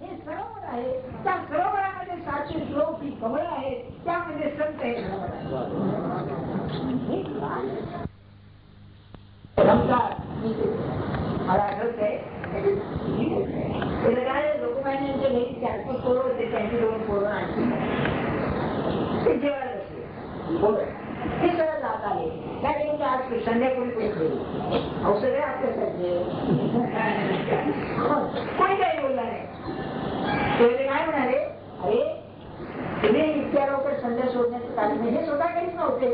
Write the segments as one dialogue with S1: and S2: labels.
S1: हे सरोवर आहे, त्या सरोवरामध्ये 700 श्लोक ही कमळ आहेत, त्यामध्ये संत हे सरोवर मला आठवत आहे काय लोकमान्यांच्या घरी 4-5 पोरं होते, त्यांची 2 पोरं आणखी ते जेवायला बसले. हे सगळं जात आले काय आज संध्याकाळी कोणी खेळले अहो सगळे आपल्यासारखे कोणी काही बोलला नाही. ते काय म्हणाले, अरे तुम्ही इतक्या लवकर संध्या सोडण्याचं कारण नाही, हे स्वतः काहीच नव्हते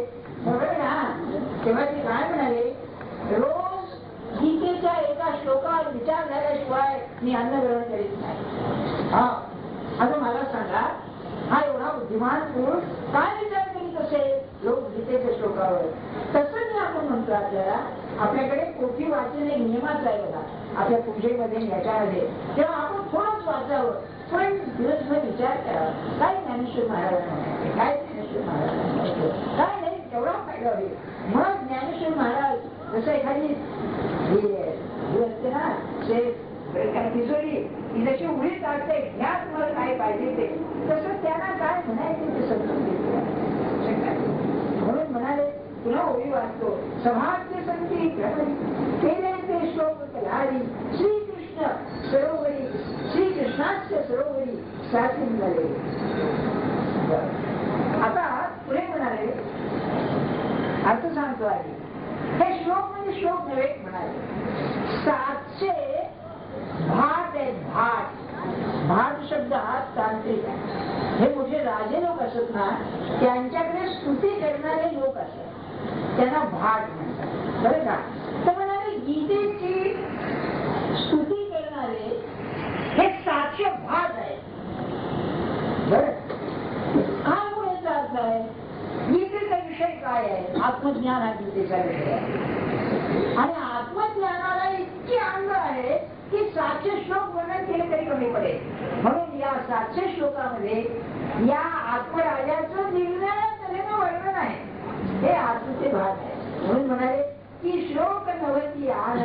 S1: बरोबर ना. तेव्हा ते काय म्हणाले, रोज गीतेच्या एका श्लोकावर विचार झाल्याशिवाय मी अन्न ग्रहण करीत नाही. हा आता मला सांगा, हा एवढा बुद्धिमान पुरुष काय विचार करीत असेल लोक गीतेच्या श्लोकावर. तसं मी आपण म्हणतो आपल्याला आपल्याकडे पोथी वाचन एक नियमाच आहे बघा आपल्या पूजेमध्ये याच्यामध्ये, तेव्हा आपण थोडंच वाचावं पण दिवसभर विचार करावा. काय ज्ञानेश्वर महाराजांना काय ज्ञानेश्वर महाराजांना काय नाही तेवढा फायदा होईल. मग ज्ञानेश्वर महाराज जसं एखादी असते ना तिजोरी ती जशी उडी काढते ह्या तुम्हाला काय पाहिजे ते, तसं त्यांना काय म्हणायचे ते समजून घेतलं. म्हणून म्हणाले तुला ओळी वाचतो, सभाग्य संती केले ते श्लोक कलारी श्रीकृष्ण सरोवरी श्रीकृष्णास्य सरोवरी साथी झाले. आता पुढे म्हणाले अर्थ सांगतो आहे. हे श्लोक म्हणजे श्लोक नव्हे म्हणाले, 700 भाट आहेत. भाट शब्द हा तांत्रिक आहे. हे मोठे राजे लोक असत ना, त्यांच्याकडे स्तुती करणारे लोक असतात, त्यांना भाट म्हणतात बरं का. तर म्हणाले गीतेची स्तुती करणारे हे 700 भाट आहेत. बरं काय बोलायचा अर्थ आहे, गीतेचा विषय काय आहे, आत्मज्ञान हा गीतेचा विषय आहे. आणि आत्मज्ञानाला इतकी अंग आहे की 700 श्लोक वर्णन केले तरी कमी पडेल. म्हणून या 700 श्लोकामध्ये या आत्मराजाचं निर्णय तऱ्हेनं वर्णन आहे. हे आत्मचे भाग आहे. म्हणून म्हणाले की श्लोक नवती आण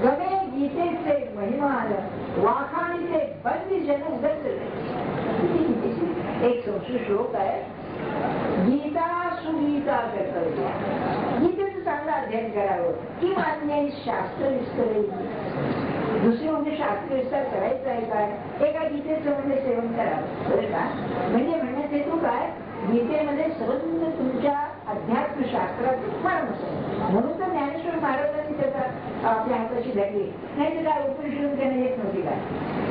S1: गणे गीतेचे महिमान वाखाणीचे बंदी जन एक संस्कृत श्लोक आहे, गीता सुगीता कर्तव्य. गीतेचं चांगलं अध्ययन करावं की मान्य शास्त्र विस्तर. दुसरे म्हणजे शास्त्र विस्तार करायचा आहे काय, एका गीतेचं म्हणजे सेवन करावं बरं का. म्हणजे म्हणण्याचा हेतू काय, गीतेमध्ये संबंध तुमच्या अध्यात्मशास्त्रात फार असेल. म्हणून तर ज्ञानेश्वर महाराजांनी त्याचा आपल्या हाताशी धरली, नाही तर काय उपनिषद त्यांना येत नव्हती काय.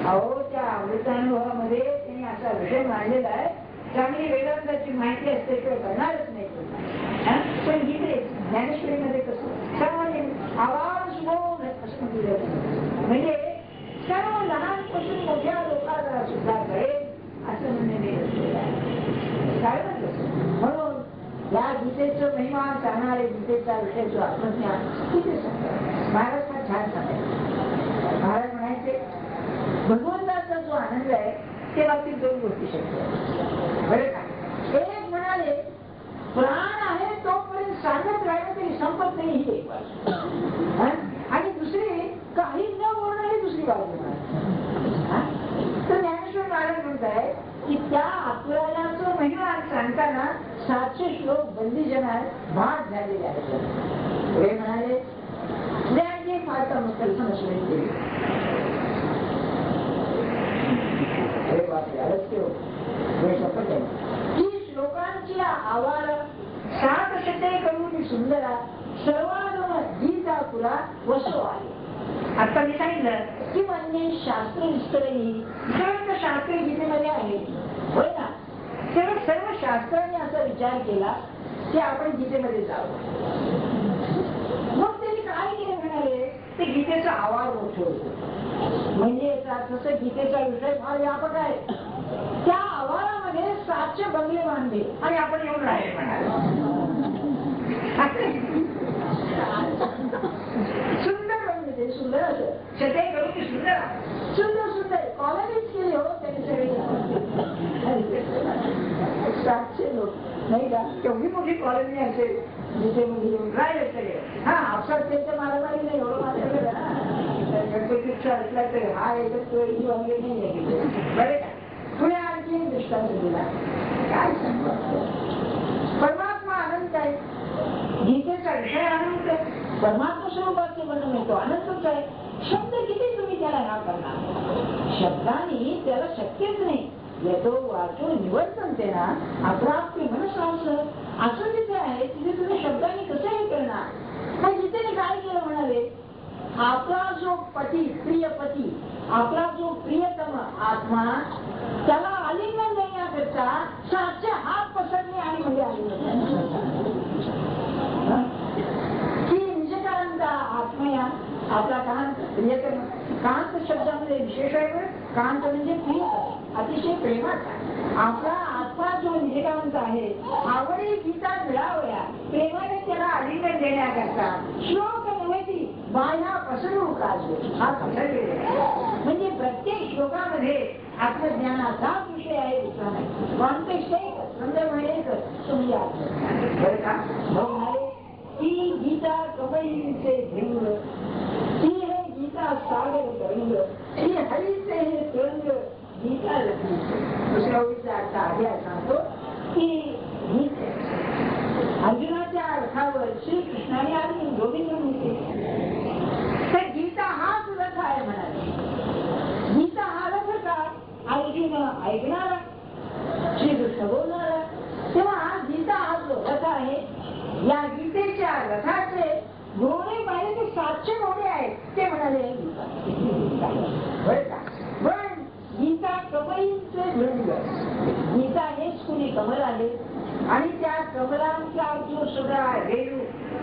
S1: अहो त्या अमृतानुभवामध्ये त्यांनी असा विषय मांडलेला आहे, चांगली वेदांताची माहिती असते किंवा करणारच नाही. पण गीते ज्ञानेश्वरीमध्ये कसं सामान्य आवाज बोध असं म्हटलं जातं, म्हणजे सर्व लहानपासून मोठ्या लोकांना सुद्धा कळेल असं म्हणणे काय म्हणलं. म्हणून या गीतेचं महिमा सांगणारे गीतेचा विषय जो आत्मज्ञान किती सांगतात महाराज फार छान सांगायचे. महाराज म्हणायचे भगवंताचा जो आनंद आहे ते बाबतीत 2 गोष्टी शक्य बरं का. एक म्हणाले प्राण आहे तोपर्यंत सांगत राहिलं तरी संपत नाही ही एक बाजू, आणि दुसरी काही न बोलणं ही दुसरी बाजू. तर ज्ञानेश्वर महाराज म्हणताय की त्या आत्मराजाचं महिमा सांगताना 700 श्लोक बंदीजनात भाट झालेले आहेत. पुढे म्हणाले त्यांनी फारता कल्पना सुरू केली. अरे बापरे आलस्य शपथ आहे की श्लोकांची आवार 7 शते करून सुंदरा सर्वांना गीता तुला वसो आहे. आता मी सांगितलं की म्हणजे शास्त्र विस्तरही सर्व शास्त्र गीतेमध्ये आहे होय ना. तेव्हा सर्व शास्त्रांनी असा विचार केला की आपण गीतेमध्ये जावं. मग त्यांनी काय केलं म्हणाले, ते गीतेचा आवाज मोठं होतं. म्हणजे जसं गीतेचा विषय फार व्यापक आहे, त्या आवारामध्ये 700 बंगले बांधले आणि आपण येऊन राहिले म्हणाले. सुंदर बंगले ते सुंदर असं शते करू की सुंदर सुंदर सुंदर कॉलनीच केली हो त्यांनी सगळी. 700 लोक नाही का, केवढी मोठी कॉलनी असेल जिथे म्हणजे येऊन राहिले सगळे. हा आपसात त्यांच्या मारामारी नाही एवढं मात्र गणपतीचा असला तर हा एकच वगैरे नाही आहे बरे का. पुढे आणखी एक दृष्टांत दिला. काय सांगू, परमात्मा अनंत आहे, गीतेचा विषय अनंत आहे, परमात्मा स्वरूपाचे वर्णन येतो अनंतच आहे. शब्द किती तुम्ही त्याला ह्या करणार, शब्दांनी त्याला शक्यच नाही. येतो वाचो निवर्तनते ना अप्राप्य मनसांस, असं जिथे आहे तिथे तुम्ही शब्दांनी कसं हे करणार. मग जिथे काय केलं म्हणाले, आपला जो पती, प्रिय पती, आपला जो प्रियतम आत्मा, त्याला आलिंगन देण्याकरता 700 हात पसरले आणि म्हणजे आलिंगन की निजकांत आत्मया आपला कांत प्रियतम. कांत शब्दामध्ये विशेष आहे, कांत म्हणजे प्रियतम, अतिशय प्रेमाचा. आपला आत्मा जो निजकांत आहे, आवडी गीता मिळावया, प्रेमाने त्याला आलिंगन देण्याकरता श्लोक नव्हती बाया पसरू काजू हा पसरलेला. म्हणजे प्रत्येक श्लोकामध्ये आत्मज्ञानाचाच विषय आहे, दुसरा नाही. कॉन्टेक्स्ट एकच, संदर्भ एकच, तुम्ही आत्मज्ञान बरं का. म्हणाले की गीता कमळीचे भिंग, ती है गीता सागर तरंग, ती हरीचे हे तरंग गीता लक्ष्मी. दुसऱ्या ओळीचा अर्थ आधी सांगतो की गीता अर्जुनाच्या अर्थावर श्रीकृष्णाने आणि गोविंद म्हणते. तर गीता हाच रथ आहे म्हणाले. गीता हा रथ का, अर्जुन ऐकणारा, श्रीकृष्ण बोलणारा. तेव्हा गीता हा जो रथ आहे, या गीतेच्या रथाचे घोडे पाहिले ते 700 घोडे आहेत, ते म्हणाले गीता बरं का. पण गीता कमळींचे भृंग, गीता हेच कुणी कमल आले आणि त्या कमलांचा जो सगळा रेणू,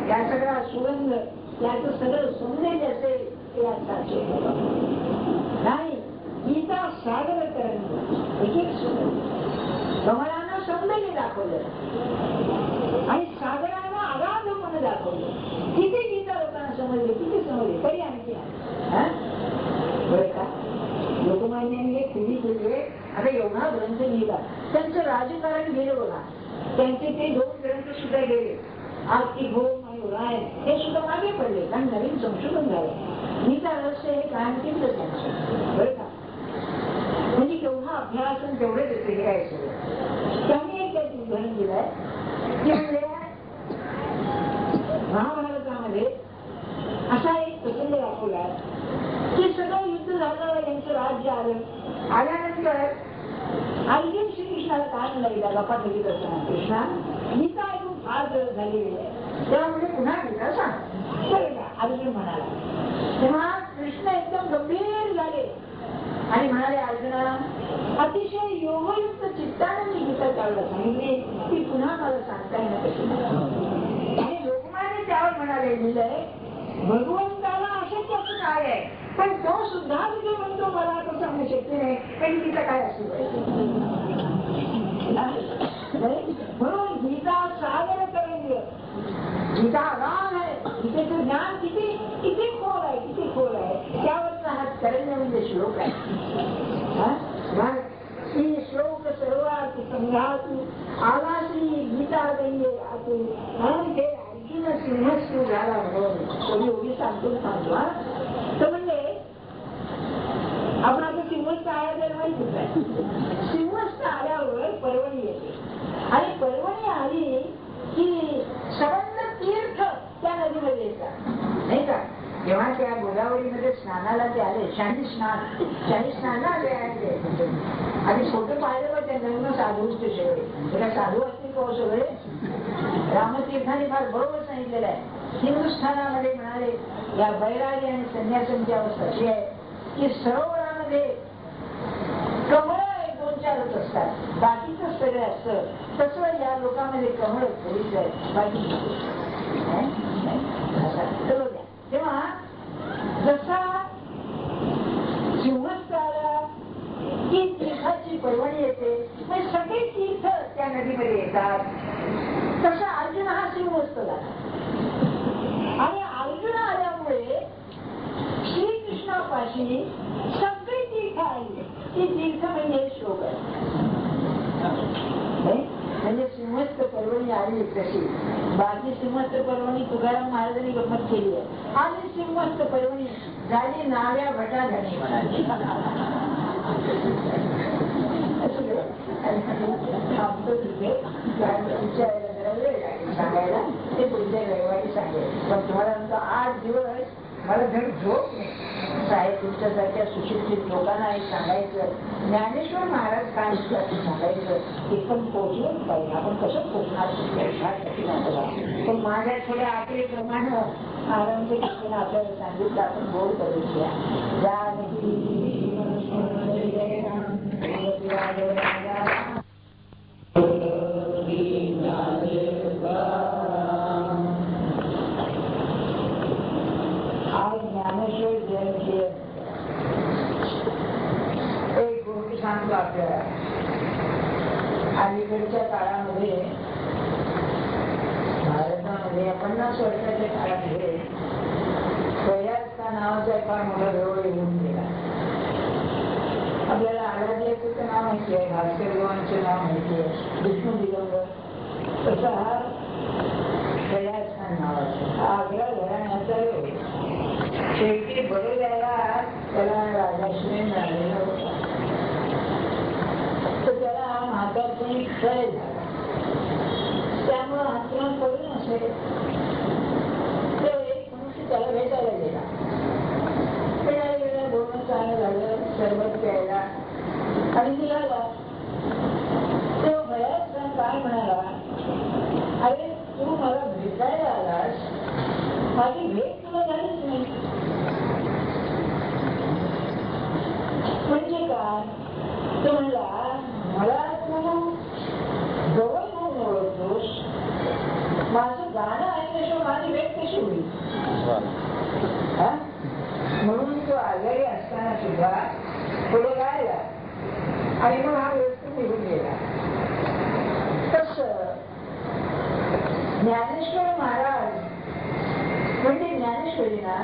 S1: या सगळा सुगंध, त्याचं सगळं सौंदर्य असेल ते या 700 नाही. गीता सागर तरंग, एक एक सुगंध. कमलांना सौंदर्य दाखवलं आणि सागरांना अगाधपणे दाखवलं. किती गीता लोकांना समजले, किती समजले तरी आणखी बरं का. लोकमान्यांनी एक पिढी केली. आता एवढा ग्रंथ लिहिला, त्यांचं राजकारण गेलं बघा. त्यांचे ते 2 ग्रंथ सुद्धा गेले, आर्थिक भोग आणि राय, हे सुद्धा मागे पडले, कारण नवीन संशोधन झालं. गीता रहस्य हे कायम केलं त्यांचं बरं का. म्हणजे केवढा अभ्यास आणि तेवढे देते हे आहे सगळं. त्यांनी एक त्याचं उदाहरण दिलंय की म्हणजे महाभारतामध्ये असा एक प्रसंग दाखवला की सगळं युद्ध झालं, यांचं राज्य आलं. आल्यानंतर अर्जुन श्रीकृष्णाला काय म्हणाला, गप्पा ठेवीत असताना, कृष्णा गीता ऐकून फार गरज झालेली आहे, त्यामुळे पुन्हा गीता सांग. अर्जुन म्हणाला. तेव्हा कृष्ण एकदम गंभीर झाले आणि म्हणाले, अर्जुना अतिशय योगयुक्त चित्ताने मी गीता त्यावेळेला सांगितली, की पुन्हा मला सांगता येणं कशी. आणि लोकमान्य त्यावर म्हणाले, लिहिलंय भगवंताला अशक्य असं काय आहे, पण तो सुद्धा तिथे म्हणतो मला आता सांगणं शक्य नाही, पण तिथं काय असं पाहिजे. म्हणून गीता सागर तरंग, गीता अगाध आहे. गीतेचं ज्ञान किती किती खोल आहे, किती खोल आहे. त्यावरचा हा तरंग म्हणजे श्लोक आहे. श्लोक सर्वात संघातू आला श्री गीता गंगे आतू. म्हणून हे अर्जुन सिंहस्थ झाला म्हणून कधी उभी सांगतो सांगतो. तर म्हणजे आपण आता सिंहस्थ आल्यावर माहितीच आहे. सिंहस्थ आल्यावर पर्वणी येते आणि पर्वणी आली की सबंध तीर्थ त्या नदीमध्ये येतात नाही का. जेव्हा त्या गोदावरीमध्ये स्नानाला ते आले, शाही स्नान आले आणि फोटो पाहिलं तर त्या नवीन साधूचे सगळे, त्याला साधू असतील का सगळे. रामतीर्थाने फार बरोबर सांगितलेलं आहे. हिंदुस्थानामध्ये म्हणाले या बैरागी आणि संन्यासांची अवस्था अशी आहे की सरोवरामध्ये कमळ 2-4 असतात, बाकीच सगळं असतं. तसं या लोकांमध्ये कमळ थोडीच आहे, बाकी तेव्हा जसा सिंहस्थ आला की तीर्थाची पर्वणी येते, मग सगळे तीर्थ त्या नदीमध्ये येतात. तसा अर्जुन हा सिंहस्थ झाला आणि अर्जुन आल्यामुळे श्रीकृष्णापाशी सगळी तीर्थ आली. ती तीर्थ म्हणजे श्लोक आहे. म्हणजे सिंहस्थ पर्वणी आली तशी. बाकी सिंहस्थ पर्वणी तुकाराम महाराजांनी गंमत केली आहे. आणि सिंहस्थ पर्वणी झाली नाव्या भटा धनी म्हणाली. सांगायला ते पुढच्या रविवारी सांगेल. पण तुम्हाला 8 दिवस मला धड झोप नाही. साहेब तुमच्यासारख्या सुशिक्षित लोकांना हे सांगायचं, ज्ञानेश्वर महाराज काय म्हणतात सांगायचं, ते पण पोचलंच पाहिजे. आपण कसं पोचणार पण माझ्या थोड्या आकडेप्रमाणे आरामचे कृष्ण आपल्याला सांगितलं, आपण गोड करून घ्या. आज ज्ञानेश्वर जयंती एक गोष्ट सांगतो आपल्याला. अलीकडच्या काळामध्ये भारतामध्ये 50 वर्षाच्या काळामध्ये प्रयासता नावाचा फार मोठा जवळ येऊन गेला. आपल्याला आराध्याचं नाव माहिती आहे, भास्कर देवांचं नाव माहिती आहे, विष्णू दिगंबर. तसा हा प्रयासता नावाचा हा आग्रा घराण्याचा शेवटी बडोद्याला त्याला राजाश्रय मिळालेला होता. तर त्याला म्हातारपणी क्षय झाला. त्यामुळे हातून पडून असेल तर एक मनुष्य त्याला भेटायला गेला. बोलणं चांगलं झालं, सरबत प्यायला आणि निघाला. तो बऱ्याच काय म्हणाला, अरे तू मला भेटायला आलास, माझी भेट तुला झालीच नाही. म्हणजे काय? तो म्हणला, मला तू जवळ म्हणून ओळखतोस, माझं गाणं ऐकल्याशिवाय माझी भेट कशी होईल? म्हणून तो आजारी असताना सुद्धा पुढे गायला आणि मग हा व्यवस्थित निघून गेला. तसं ज्ञानेश्वर महाराज म्हणजे ज्ञानेश्वरीना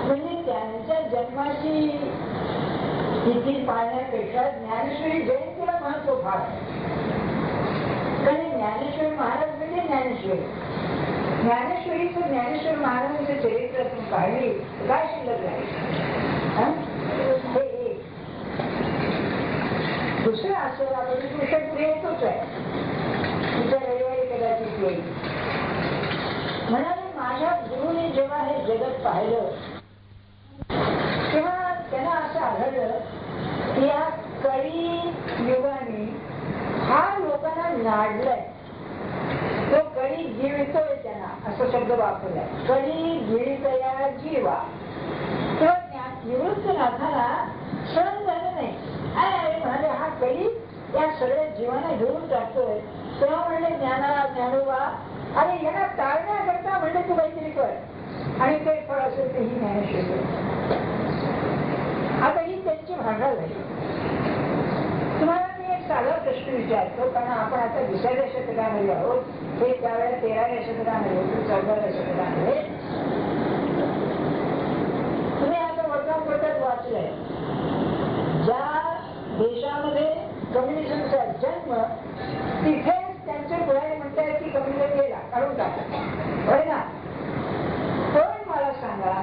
S1: म्हणजे त्यांच्या जन्माची तिथी पाहण्यापेक्षा ज्ञानेश्वरी जयंतीला महत्व फार आहे. कारण ज्ञानेश्वर महाराज म्हणजे ज्ञानेश्वरी. ज्ञानेश्वरीचं ज्ञानेश्वर महाराजांचं चरित्र तुम्ही पाहिली काय शिल्लक आहे. दुसरं असं आपण पुरुषात पुढे येतोच आहे. तुमच्या रविवारी कदाचित येईल. म्हणाले माझ्या गुरुने जेव्हा हे जगत पाहिलं तेव्हा त्यांना असं आढळलं की या कळी युगाने हा लोकांना नाडलाय. तो कळी गिळतोय त्यांना, असं शब्द वापरलाय. कळी गिळतया जीवा. तेव्हा निवृत्तनाथाला सहन झालं नाही. अरे म्हणाले हा कळी या सगळ्या जीवांना घेऊन टाकतोय. तेव्हा म्हणले ज्ञानोबा, अरे यांना टाळण्याकरता म्हणले तू काहीतरी कर आणि ते फळ असेल ते ही ज्ञानेश्वरी. आता ही त्यांची भाषा झाली. तुम्हाला मी एक साधा प्रश्न विचारतो, कारण आपण आता 20व्या शतकामध्ये आहोत. हे त्यावेळेला 13व्या शतकामध्ये होते, 14व्या शतकामध्ये. तुम्ही आता वर्तमानपत्रात वाचलंय, ज्या देशामध्ये कम्युनिझमचा जन्म तिथेच त्यांचे पुढारी म्हणतात की कम्युनिझम गेला, काढून टाका, होय ना. पण मला सांगा,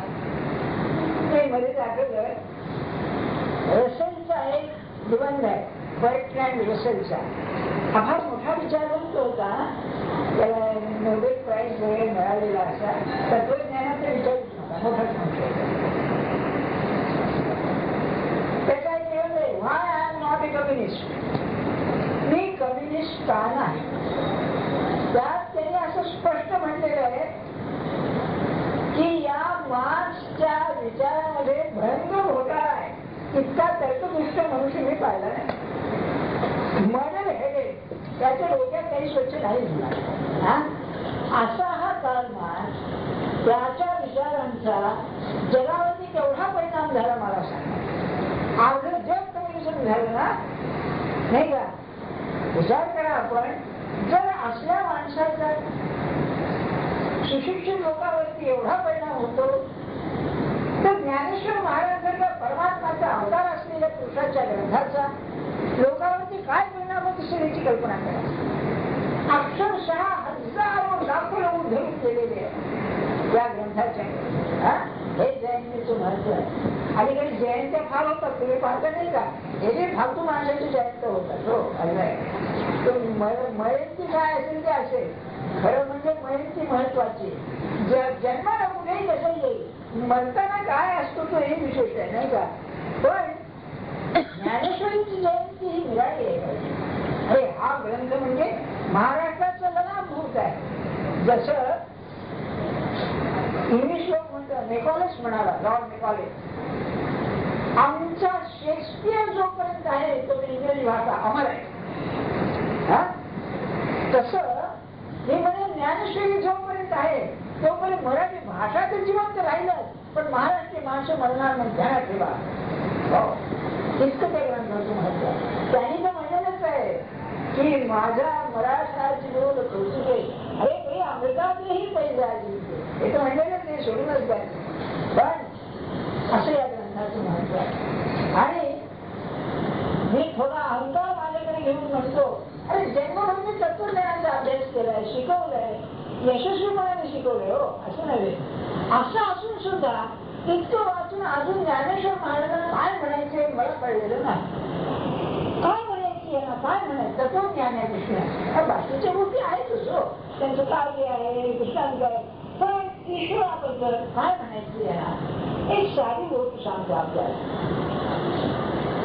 S1: ते मध्ये आठवलं रसेलचा एक निबंध आहे, बर्ट्रँड रसेलचा. हा फार मोठा विचारवंत होता. त्याला नोबेल प्राइज वगैरे मिळालेला असा तत्वज्ञानाचा विचारूच नका, मोठाच म्हणतो. त्याचा एक निबंध आहे, why I am not a communist. मी कम्युनिस्ट का नाही. त्यात त्यांनी असं स्पष्ट म्हटलेलं आहे की या मार्क्सच्या विचारामध्ये भयंकर घोटाळा आहे. इतका तर्कदुष्ट मनुष्य मी पाहिला नाही. मॉडल हेडेड, त्याच्या डोक्यात काही स्वच्छ नाही झाला. असा हा कार्ल मार्क्स, त्याच्या विचारांचा जगावरती केवढा परिणाम झाला मला सांगा. अर्ध जग कम्युनिझम झालं ना, नाही का. विचार करा आपण, जर असल्या माणसाचा सुशिक्षित लोकांवरती एवढा परिणाम होतो, तर ज्ञानेश्वर महाराजांचा परमात्माचा अवतार असलेल्या पुरुषाच्या ग्रंथाचा लोकांवरती काय परिणाम होत असेल याची कल्पना करा. अक्षरशः हजारो लाखो लोक धरून गेलेले या ग्रंथाच्या. हे जयंतीचं महत्व आहे. अलीकडे जयंत्या फार होतात, तुम्ही पाहता नाही का, हे जे फालतू माणसाची जयंत होतात. हो मयंती काय असेल ते असेल, खरं म्हणजे मयंती महत्वाची. जन्माला कुठेही कसं येईल, मरताना काय असतो तो हे विशेष आहे नाही का. पण ज्ञानेश्वरीची जयंती ही निराळी आहे. अरे हा ग्रंथ म्हणजे महाराष्ट्राचं ललाभूत आहे. जसं इंग्लिश लोक म्हणतात, मेकॉलेस म्हणाला, लॉर्ड मेकॉलेस, आमचा शेक्सपियर जोपर्यंत आहे तो इंग्रजी भाषा अमर आहे. तसं हे म्हणे ज्ञानेश्वरी जोपर्यंत आहे तोपर्यंत मराठी भाषा तर जिवंत राहिलंच, पण महाराष्ट्रीय माणसं म्हणणार नाही, ध्यानात ठेवा. इतकं त्या ग्रंथाचं महत्व आहे. त्यांनी तर म्हणलेलंच आहे की माझा मराठाची बोल कौतुके, अरे काही अमृतातही पैदा हे तर म्हणलेलंच नाही, सोडूनच द्या. पण असं या ग्रंथाचं महत्व आहे. आणि मी थोडा अहंकार माझ्याकडे घेऊन म्हणतो, अरे जन्मभूमी तत्वज्ञानाचा अभ्यास केलाय, शिकवलाय, यशस्वीपणाने शिकवलंय. हो असं नव्हे, असं असून सुद्धा इतकं वाचून अजून ज्ञानेश्वर महाराजांना काय म्हणायचे मला कळलेलं नाही. काय म्हणायची यांना, काय म्हणायचं तत्वज्ञानाविषयी. बाकीच्या गोष्टी आहेतच, हो त्यांचं कार्य आहे, दृष्टांत आहे, पण ईश्वराबद्दल काय म्हणायची यांना एक साधी गोष्ट सांगतो आपल्याला.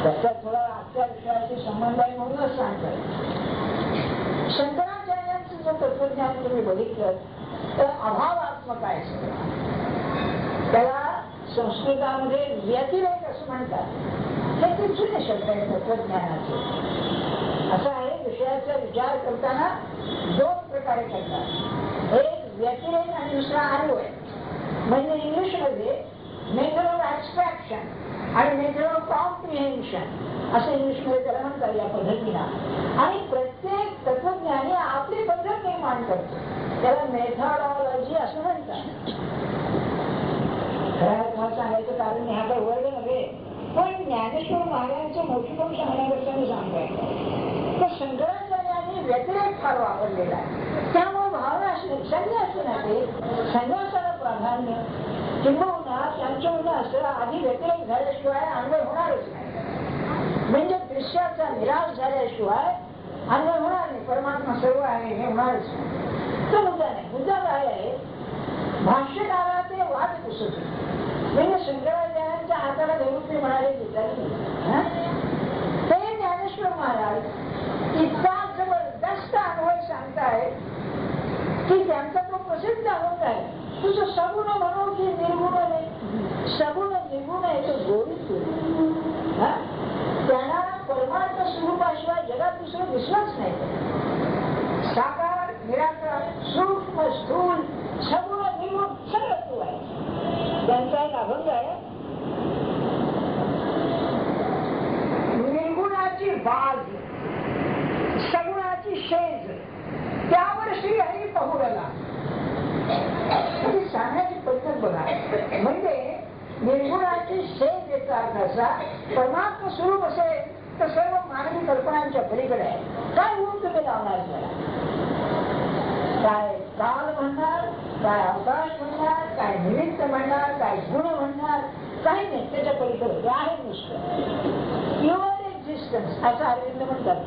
S1: त्याचा थोडा आजच्या विषयाशी संबंध आहे म्हणूनच सांगतो. शंकराचार्यांचं जर तत्वज्ञान तुम्ही बघितलं तर अभावात्मक आहे सगळं. त्याला संस्कृतामध्ये व्यतिरेक असं म्हणतात. हे ते जुने शब्द आहे तत्वज्ञानाचे. असं आहे, विषयाचा विचार करताना दोन प्रकारे करतात, एक व्यतिरेक आणि दुसरा अन्वय. म्हणजे इंग्लिशमध्ये मेथड ऑफ ऍब्स्ट्रॅक्शन आणि मेथड ऑफ कॉम्प्रिहेन्शन असं इंग्लिशमध्ये त्याला म्हणतात या पद्धतीनं. आणि प्रत्येक तत्वज्ञानी आपली पद्धत निर्माण करतो, त्याला मेथॉडॉलॉजी असं म्हणतात. खरं सांगायचं कारण ह्या काही वर्ग नव्हे, पण ज्ञानेश्वर महाराजांचं मोठीपण सांगण्यापेक्षा मी सांगतो तर शंकराचार्यांनी व्यतिरेक फार वापरलेला आहे. त्यामुळे भावना संन्यास नाही, संन्यासाला प्राधान्य, किंबहुना त्यांच्या म्हणणं असं आधी व्यतिरेक झाल्याशिवाय अन्वय होणारच नाही. म्हणजे दृश्याचा निराश झाल्याशिवाय अन्वय होणार नाही, परमात्मा सर्व आहे हे होणारच नाही. तो मुद्दा नाही. मुद्दा काय आहे, भाष्यकारा ते वाद पुसत म्हणजे शंकराचार्यांच्या हाताला धरून ते म्हणाले ते ज्ञानेश्वर महाराज इतका जबरदस्त अन्वय सांगताय की त्यांचा तो प्रसिद्ध अनुभव आहे. तुझं सगुण म्हणू की निर्गुण नाही, सगुण निर्गुण आहे तो गोडीच. त्यांना परमार्थ स्वरूपाशिवाय जगात दुसरं दिसलंच नाही. साकार निराकार सूक्ष्म स्थूल सगुण निर्गुण सगळं तू आहे. त्यांचा एक अभंग आहे, निर्गुणाची बाज सगुणाची शेज त्यावर श्री हरी पहुडला. सांगण्याची पद्धत बघा. म्हणजे निर्गुणाची शेज याचा अर्थ असा, परमात्मा स्वरूप असेल तर सर्व मानवी कल्पनांच्या पलीकडे आहे. काय होऊन तुम्ही लावणार त्याला, काय काल म्हणणार, काय अवकाश म्हणणार, काय निमित्त म्हणणार, काय गुण म्हणणार, काही नाही. त्याच्या पलीकडे ते आहे नुसतं प्युअर एक्झिस्टन्स असं अरविंद म्हणतात.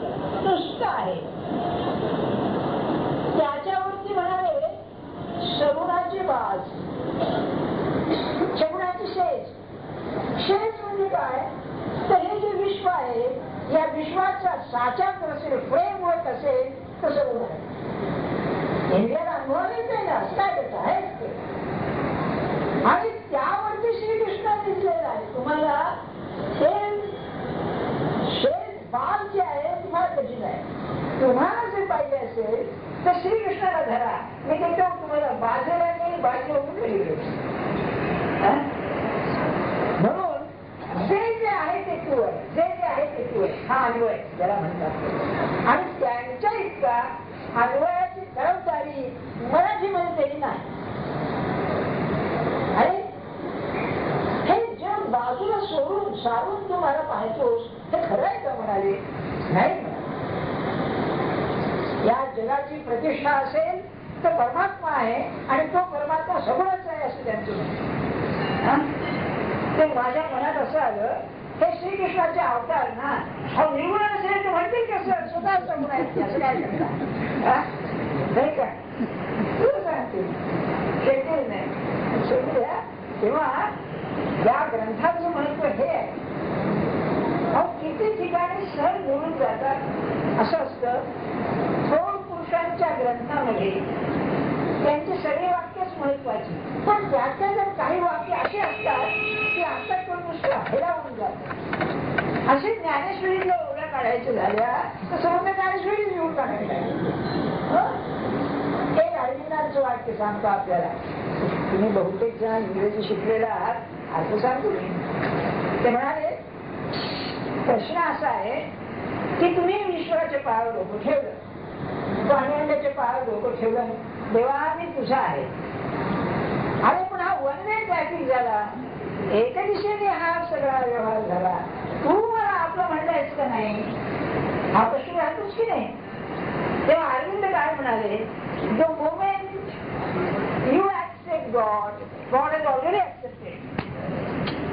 S1: नुसतं आहे. त्याच्यावरती म्हणाले सगुणाची बाज, सगुणाची शेज. शेज म्हणजे काय, तर हे जे विश्व आहे या विश्वाचा साचा जर असेल, फ्रेमवर्क असेल तर सगुण आहे. इंडियाला अनुभवच नाही ना, असं काय करत आहे. आणि त्यावरती श्रीकृष्ण दिसलेला आहे. तुम्हाला हे शेज बाल जे आहे तुम्हाला कठीण आहे. तुम्हाला जे पाहिजे असेल तर श्रीकृष्णाला धरा. मी देतो तुम्हाला बाजूला नाही, बाजूला म्हणून जे जे आहे ते तू आहे, जे जे आहे ते तू आहे. हा अन्वय ज्याला म्हणतात. आणि त्यांच्या इतका अन्वयाची जबाबदारी मराठीमध्ये तरी नाही. आणि हे जग बाजूला सोडून सारून तू मला पाहतोस हे खरं आहे का म्हणाले, नाही म्हणाले. या जगाची प्रतिष्ठा असेल तर परमात्मा आहे आणि तो परमात्मा सगळंच आहे असं त्यांचं म्हणणं. ते माझ्या मनात असं आलं, हे श्रीकृष्णाचे अवतार ना, निर्गुण असेल ते म्हणतील कसं स्वतः समोर आहेत असं काय करतात नाही का, तुला सांगते शेवटी नाही शेवटी. तेव्हा या ग्रंथाचं महत्व हे आहे, किती ठिकाणी सहज बोलून जातात. असं असतं थोर पुरुषांच्या ग्रंथामध्ये त्यांची सगळी वाक्यच महत्वाची, पण त्याच्या जर काही वाक्य अशी असतात की आता कोण नुसतं व्हायला होऊन जात. अशी ज्ञानेश्वरीला ओढ्या काढायच्या झाल्या तर समजा ज्ञानेश्वरी लिहून काढायला. एक अरविंदांचं वाक्य सांगतो आपल्याला. तुम्ही बहुतेक जण इंग्रजी शिकलेला आहात, अर्थ सांगतो मी. ते म्हणाले, प्रश्न असा आहे की तुम्ही ईश्वराच्या पायावर डोकं ठेवलं, पांडुरंगाच्या पायावर डोकं ठेवलं, देवा मी तुझा आहे. अरे पण हा वन वे ट्रॅफिक झाला, एका दिशेने हा सगळा व्यवहार झाला, तू मला आपलं म्हणलंयस का नाही, हा प्रश्न राहतोच की नाही. तेव्हा अरविंद काय म्हणाले, the moment you accept God, God has already accepted.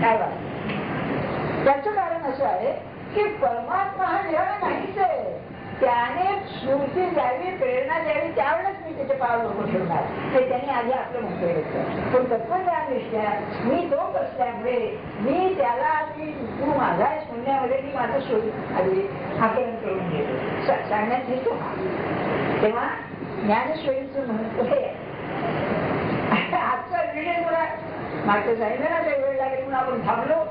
S1: काय बघा, त्याचं कारण असं आहे की परमात्मा हा निराळा नाहीच आहे. त्याने स्फूर्ती द्यावी, प्रेरणा द्यावी, त्यावेळेस मी त्याच्या पायावर डोकं ठेवणार, ते त्यांनी आधी आपलं म्हटलं होतं. पण तत्वज्ञान दृष्ट्या मी दोष असल्यामुळे मी त्याला तू माझा आहेस म्हणण्यामध्ये मी माझं शोध आधी आकलन करून घेतो, सांगण्यात घेतो. तेव्हा ज्ञानेश्वरीचं महत्व हे आजचा व्हिडिओ थोडा मागच्या सांगितलं ना, काही वेळ लागेल म्हणून आपण थांबलो.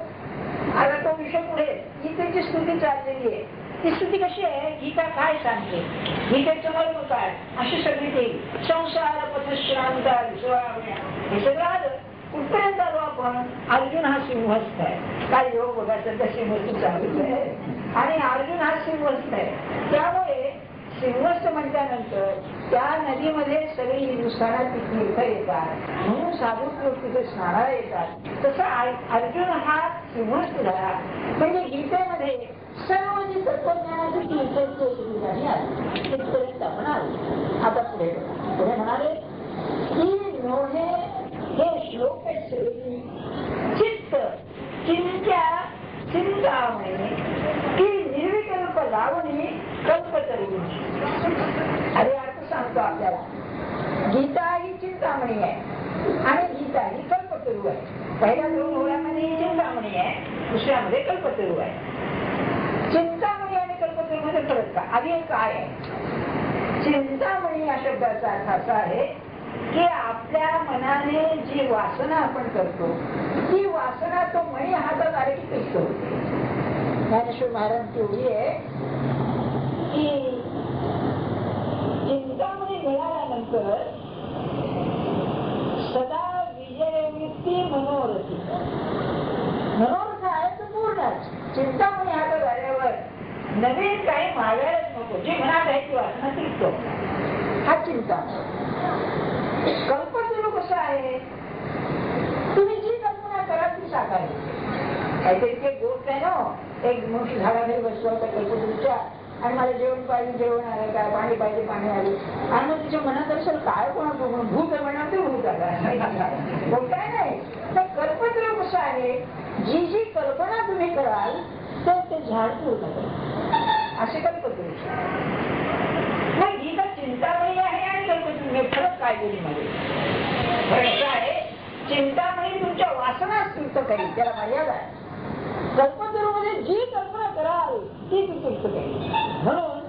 S1: आता तो विषय पुढे गीतेची स्तुती चाललेली आहे. ती स्तुती कशी आहे, गीता काय सांगते, गीतेचं महत्व काय, अशी सगळी ती संसार पथश्रांता हे सगळं आलं. कुठपर्यंत आलो आपण, अर्जुन हा सिंहस्थ आहे. काय योग बघा, सध्या सिंहस्थ चालूच आहे आणि अर्जुन हा सिंहस्थ आहे. त्यामुळे सिंहस्थ म्हटल्यानंतर त्या नदीमध्ये सगळी हिंदुस्थानात तीर्थ येतात, म्हणून साधू लोक तिथे स्नानाला येतात. तसं अर्जुन हा सिंहस्थ झाला. म्हणजे गीतेमध्ये सर्व जी तत्वज्ञानाची तीर्थांची आली तिथपर्यंत आपण आलो. आता पुढे पुढे म्हणाले की नोहे हे श्लोक चित्त चिंत्या चिंतामणी की निर्विकल्प लावणी कल्पतरुणी. अरे अर्थ सांगतो आपल्याला, गीता ही चिंतामणी आहे आणि गीता ही कल्पतरू आहे. पहिल्या दोन ओळ्यामध्ये ही चिंतामणी आहे, दुसऱ्यामध्ये कल्पतरू आहे. चिंतामणी आणि कल्पतरू मध्ये फरक का, आधी काय आहे. चिंतामणी या शब्दाचा अर्थ असा आहे की आपल्या मनाने जी वासना आपण करतो, ती वासना तो मणी हातात आले की पिस्त होते. ज्ञानेश्वर महाराजांची एवढी आहे की चिंतामणी मिळाल्यानंतर सदा विजयवृत्ती मनोरथी. मनोरथ आहे तो पूर्णच. चिंतामणी हातात आल्यावर नवीन काही मागायलाच नको, जी मनात आहे ती वासना टिकतो. हा चिंता. कल्पतरू कसं आहे, तुम्ही जी कल्पना करा ती साकार होते. काहीतरी एक गोष्ट आहे ना, एक मनुष्य झाडाखाली बसला होता कल्पतरूच्या आणि मला जेवण पाहिजे, जेवण आलं काय, पाणी पाहिजे, पाणी आले. आणि मग तिच्या मनात असेल काय कोणा भूक आहे म्हणणार ते भूक आला, काय नाही. तर कल्पतरू कसं आहे, जी जी कल्पना तुम्ही कराल ते झाड पूर्ण करा, असे कल्पतरू. मग ही तर चिंतामणी आहे आणि कल्पतरू हे फरक काय केली मध्ये फरक आहे. चिंतामणी तुमच्या वासना तृप्त करेल, त्याला मर्यादा आहे. कल्पतरू मध्ये जी कल्पना कराल ती ती तृप्त करेल. म्हणून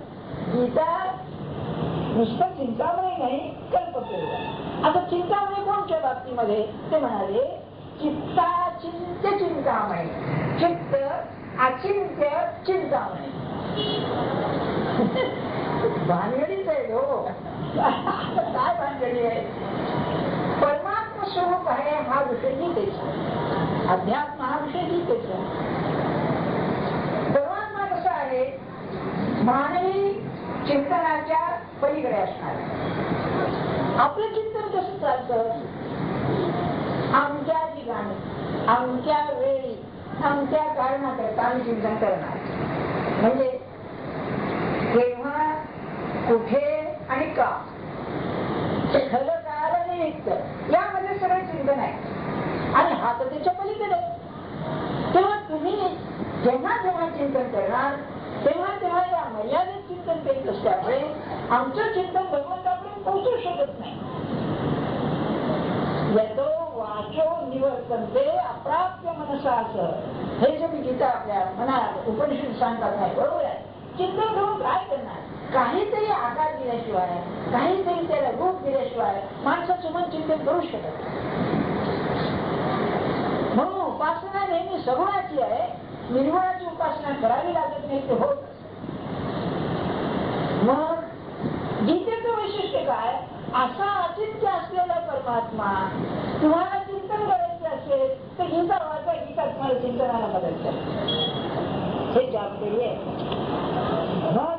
S1: गीता नुसतं चिंतामणी नाही, कल्पतरू आहे. आता चिंतामणी कोणत्या बाबतीमध्ये ते म्हणाले, चित्ता चिंत्य चिंतामणी. चित्त अचिंत्य चिंतामणी. भानगडीच आहे हो. काय भानगडी आहे. परमात्म स्वरूप आहे हा विषय गीतेचा, अध्यात्म हा विषय गीतेचा. परमात्मा कसा आहे, मानवी चिंतनाच्या पलीकडे असणार. आपलं चिंतन कसं चालतं, आमच्या ठिकाणी आमच्या वेळी आमच्या कारणाकरता आम्ही चिंतन करणार. म्हणजे केव्हा, कुठे आणि का, खरं काळ निमित्त यामध्ये सगळं चिंतन आहे. आणि हा तर ते जेव्हा जेव्हा चिंतन करणार तेव्हा तेव्हा या मर्यादित चिंतन करीत असल्यामुळे आमचं चिंतन भगवंतापर्यंत पोहोचू शकत नाही. यतो वाचो निवर्तन्ते अप्राप्य मनसा असं हे जे मी गीता आपल्या मनात उपनिषद सांगतात आहे, बरोबर आहे. चिंतन करून काय करणार? काहीतरी आकार दिल्याशिवाय, काहीतरी त्याला रूप दिल्याशिवाय माणसाचं मन चिंतन करू शकत नाही. म्हणून उपासना नेहमी सगुणाची आहे, निर्गुणाची उपासना करावी लागत नाही, ते होत. मग गीतेचं वैशिष्ट्य काय? असा अचिंत्य असलेला परमात्मा तुम्हाला चिंतन करायचं असेल तर गीता वाचा, गीता तुम्हाला चिंतनाला मदत करते. हे जबाबदारी आहे. मग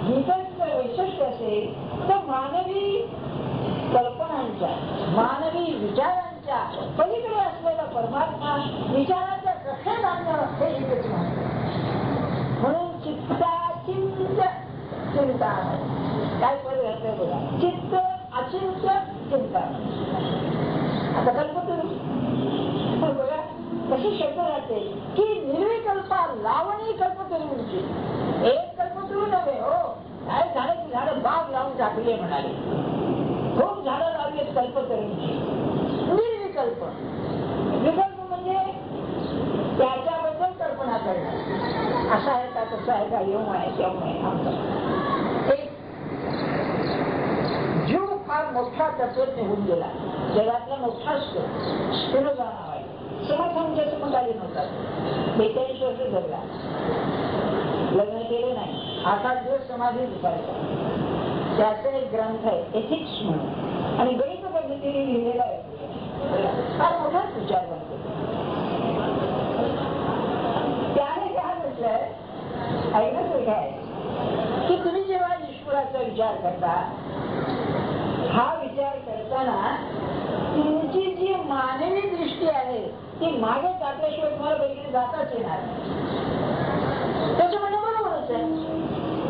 S1: गीतेचं वैशिष्ट्य असेल तर मानवी कल्पनांच्या, मानवी विचारांच्या पलीकडे असलेला परमात्मा विचारांच्या कक्षेत आणणं हे गीतेचं महत्व. म्हणून चित्ताचिंत्य चिंता काय पद घातलंय बघा, चित्त अचिंत्य चिंता. आता कल्पतरू बघा कशी शब्द राहते की निर्विकल्पा लावणी कल्पतरूंची. एक कल्पतरू नव्हे हो, काय झाडाची झाडं बाग लावून टाकली म्हणाले, खूप झाडं लावली कल्पतरूंची. निर्विकल्प, विकल्प म्हणजे त्याच्याबद्दल कल्पना करणं. असा आहे का, तसा आहे का, येऊ आहे तेव्हा आहे. एक जीव फार मोठा तत्वज्ञ होऊन गेला, जगातला मोठा स्पिनोझा नाव आहे. समर्थांच्या समकालीन होता, 42 वर्ष जगला, लग्न केले नाही, 8 दिवस समाधी दुपारचा. त्याचा एक ग्रंथ आहे एथिक्स म्हणून, आणि गणित पद्धतीने लिहिलेला आहे. फार मोठाच विचार बनतो. त्याने काय म्हटलंय ऐकण्यासारखं आहे की तुम्ही जेव्हा ईश्वराचा विचार करता, हा विचार करताना तुमची जी मानवी दृष्टी आहे ती मागे टाकल्याशिवाय तुम्हाला वेगळी जाताच येणार. त्याचं म्हणणं बरोबरच आहे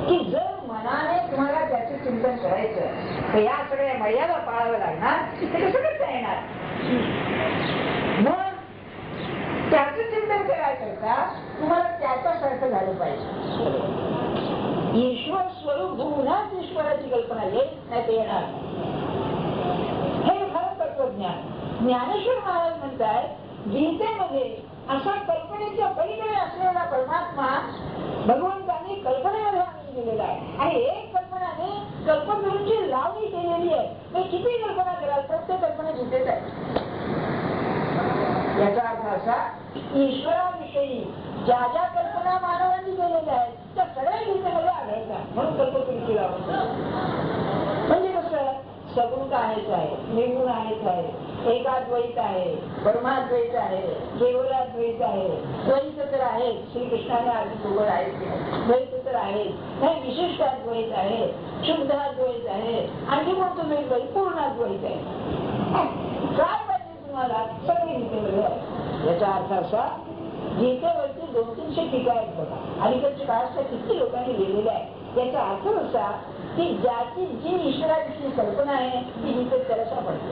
S1: की जर मनाने तुम्हाला त्याचं चिंतन करायचं तर या सगळ्या मर्यादा पाळाव्या लागणार, ते कसं करता येणार? मग त्याचं चिंतन करायकरता तुम्हाला त्याच्यासारखं झालं पाहिजे. ईश्वर स्वरूप होऊनच ईश्वराची कल्पना येईल, नाही ते येणार. हे खरं तत्वज्ञान. ज्ञानेश्वर महाराज म्हणतात गीतेमध्ये असा कल्पनेच्या पलीकडे असलेला परमात्मा भगवंतांनी कल्पनेमध्ये आणून दिलेला आहे. आणि एक कल्पनाने कल्पनेची लावणी केलेली आहे. मी किती कल्पना कराल, प्रत्येक कल्पना गीतेच आहे. याचा अर्थ असा ईश्वराविषयी ज्या ज्या कल्पना मानवांनी केलेल्या आहेत त्या सगळ्या गीतेमध्ये आढळतात. म्हणून कल्पतरूची लावणी. म्हणजे कसं, सगुण आहेच आहे, निर्गुण आहेच आहे, एकाद्वैत आहे, परमाद्वैत आहे, केवलाद्वैत आहे, द्वैत तर आहे, श्रीकृष्णाने आधी सोबत आहेत, द्वैत तर आहे, नाही विशिष्टाद्वैत आहे, शुद्धाद्वैत आहे, आणखी कोणतं द्वैत, पूर्णाद्वैत आहे. काय पाहिजे तुम्हाला, सगळी गीतेमध्ये आहे. याचा अर्थ असा गीतेवरती 200-300 टीका आहेत बघा, अलीकडच्या काळात किती लोकांनी लिहिलेल्या आहेत. याचा अर्थ असा की ज्याची जी ईश्वराविषयी कल्पना आहे ती गीतेत त्याला सापडते.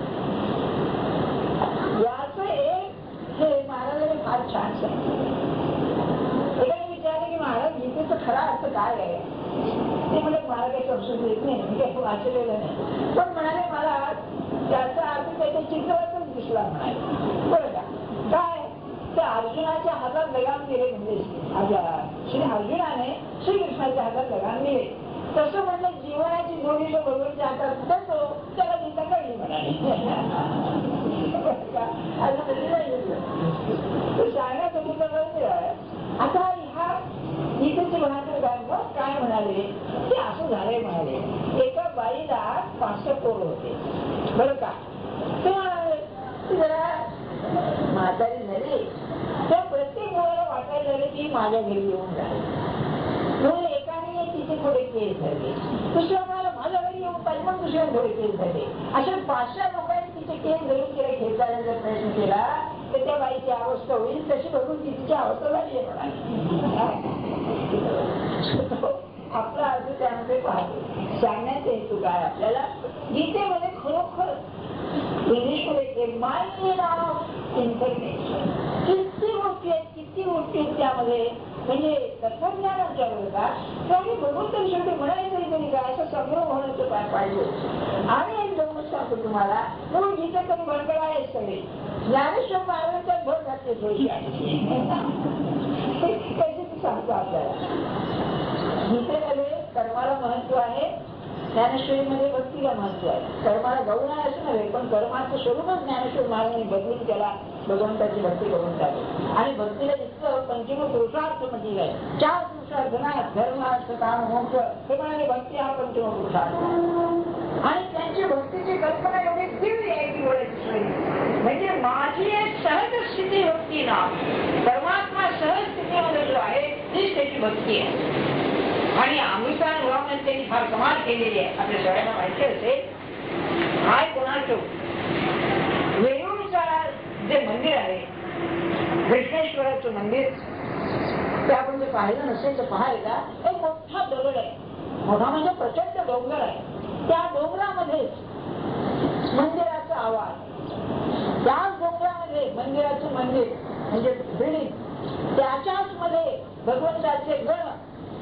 S1: याच एक हे महाराजांनी फार छान सांगितलं. एकाने विचारलं की महाराज गीतेचा खरा अर्थ काय आहे? ते म्हणजे मला काही संशोध येत नाही, मी काही वाचलेलं नाही, पण म्हणाले मला त्याचा अर्थ त्याच्या चित्रवातच दिसला म्हणाले. बरं का, काय त्या अर्जुनाच्या हातात लगाम दिले, म्हणजे श्री अर्जुनाने श्रीकृष्णाच्या हातात लगाम दिले. तसं म्हणलं जीवनाची जोडी जो भगवंताच्या हातात देतो त्याला गीता कळली म्हणाले. सांगण्यासाठी आता ह्या गीतेचे महत्व काय, मग काय म्हणाले ते असं झालंय म्हणाले. एका बाईला 5 पोरं होते बरं का. जरा म्हातारी झाली, त्या प्रत्येक मुलाला वाटायला झालं की माझ्या घरी येऊन जाईल. म्हणून एकाने तिचे थोडे केस झाले, दुसऱ्या मुलाला माझ्या घरी येऊन पाहिजे, मग दुसऱ्या थोडे केस झाले. अशा 500 लोकांनी तिचे केस धरून तिला खेचायचा प्रयत्न केला तर त्या बाईची अवस्था होईल तशी बघून तिची अवस्था झाली आहे. आपला अर्थ त्यामध्ये पाहतो. सांगण्याचा हेतू काय आपल्याला गीतेमध्ये खरोखर इंग्लिशमध्ये मान्य नाव इन्फॉर्मेशन किती गोष्टी आहेत, किती भक्ती उठते त्यामध्ये, म्हणजे तत्वज्ञानाच्या वर्गात आणि भगवंतन शेवटी म्हणायचं तरी काय असं संग्रह होण्याचं पाहिजे. आणि एक गमत सांगतो तुम्हाला, म्हणून गीता कधी भडकळ आहे सगळे ज्ञानेश्वर महाराजांच्या भर घातले थोडी सांगतो आपल्याला. गीतेमध्ये कर्माला महत्व आहे, ज्ञानेश्वरीमध्ये भक्तीला महत्व आहे. कर्माला गौण आहे असं नव्हे, पण कर्माचं स्वरूपच ज्ञानेश्वर महाराजांनी बदलून त्याला भगवंताची भक्ती करून टाकली. आणि भक्तीला इतकं पंचम पुरुषार्थ म्हटलेलं आहे. 4 पुरुषार्थ ना, धर्म अर्थ काम मोक्ष, हे म्हणाले भक्ती हा पंचम पुरुषार्थ. आणि त्यांची भक्तीची कल्पना एवढी दिव्य आहे की डोळ्याची, म्हणजे माझी एक सहज स्थिती भक्ती ना, परमात्मा सहज स्थितीमध्ये जो आहे तीच त्याची भक्ती आहे. आणि अमृतानुभवामध्ये त्यांनी फार कमाल केलेली आहे. आपल्या सगळ्यांना माहिती असेल, काय कोणाचं वेरूळचा जे मंदिर आहे, कृष्णेश्वराचं मंदिर, ते आपण जर पाहिलं नसेल तर पहायला, एक मोठा दगड आहे, मोठा म्हणजे प्रचंड डोंगर आहे. त्या डोंगरामध्येच मंदिराचा आवाज, त्याच डोंगरामध्ये मंदिराचं मंदिर म्हणजे बिल्डिंग, त्याच्याच मध्ये भगवंताचे गण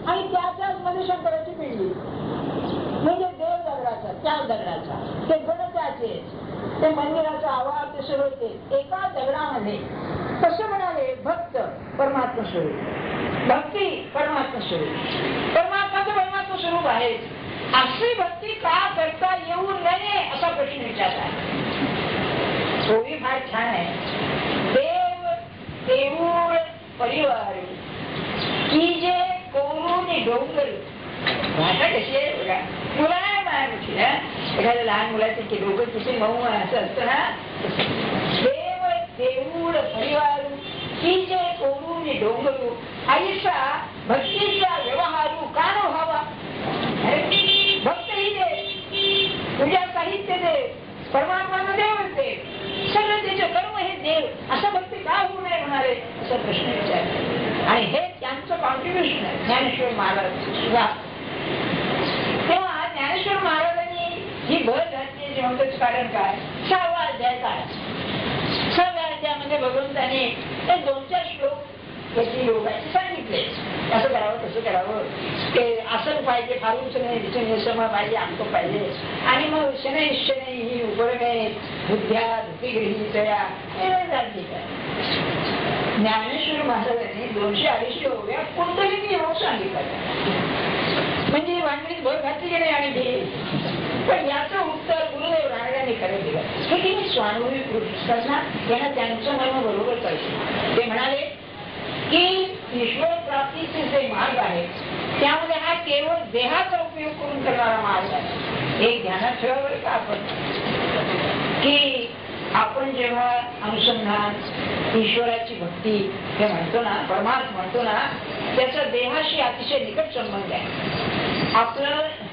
S1: आणि त्याच्याच मध्ये शंकराची पिंडी, म्हणजे देव दगडाचा, त्याच दगडाचा, ते गण त्याचे, ते मंदिराचा आवाज, ते सगळं ते एका दगडामध्ये. कसं म्हणाले, भक्त परमात्मा स्वरूप, भक्ती परमात्मा स्वरूप, परमात्माचं परमात्मा स्वरूप आहे. अशी भक्ती का करता येऊ नये असा प्रश्न विचारला. तोही फार छान आहे. देव देऊळ परिवार की जे कोरून डोंगर, भाषा कशी आहे बघा, मुलायम आहे म्हटली. एखाद्या लहान मुलाचे डोंगर किती मऊ आहे असं असतं ना. देव देऊळ परिवार की जे कोरून डोंगरू, आयुष्या भक्तीचा व्यवहारू का न व्हावा. भक्त ही देव, तुझ्या साहित्य देव, परमात्मा देवच देव, सगळं त्याचे कर्म हे देव, असं भक्ती का होऊ नये म्हणाले असा प्रश्न विचारला. आणि हे त्यांचं कॉन्ट्रिब्युशन आहे ज्ञानेश्वर महाराज सुद्धा. तेव्हा ज्ञानेश्वर महाराजांनी ही भर घातली जेवणाचं कारण काय, 6वा अध्याय काय. 6व्या अध्यायामध्ये भगवंताने एक 2-4 श्लोक त्याची योगाची सांगितले. असं करावं, तसं करावं, ते आसन पाहिजे, फार उंच नाही, दिसून सम पाहिजे, आमचं पाहिजे. आणि मग शनै शनै ही उपरणे बुद्ध्या धुतीगृही तया झाली. ज्ञानेश्वर महाराजांनी 200-250 योग्या कोणतंही योग सांगितलं, म्हणजे भांडणीत भर घातली की नाही आणि घे. पण याचं उत्तर गुरुदेव रानड्यांनी खरं दिलं. हे की स्वानुभवी पुरुष असताना त्यांना त्यांचं मर्म बरोबर पाहिजे. ते म्हणाले की ईश्वर प्राप्तीचे जे मार्ग आहे त्यामध्ये हा केवळ देहाचा उपयोग करून करणारा मार्ग आहे. एक ध्यानात ठेवावं का आपण, की आपण जेव्हा अनुसंधान ईश्वराची भक्ती हे म्हणतो ना, परमार्थ म्हणतो ना, त्याचा देहाशी अतिशय निकट संबंध आहे. आपलं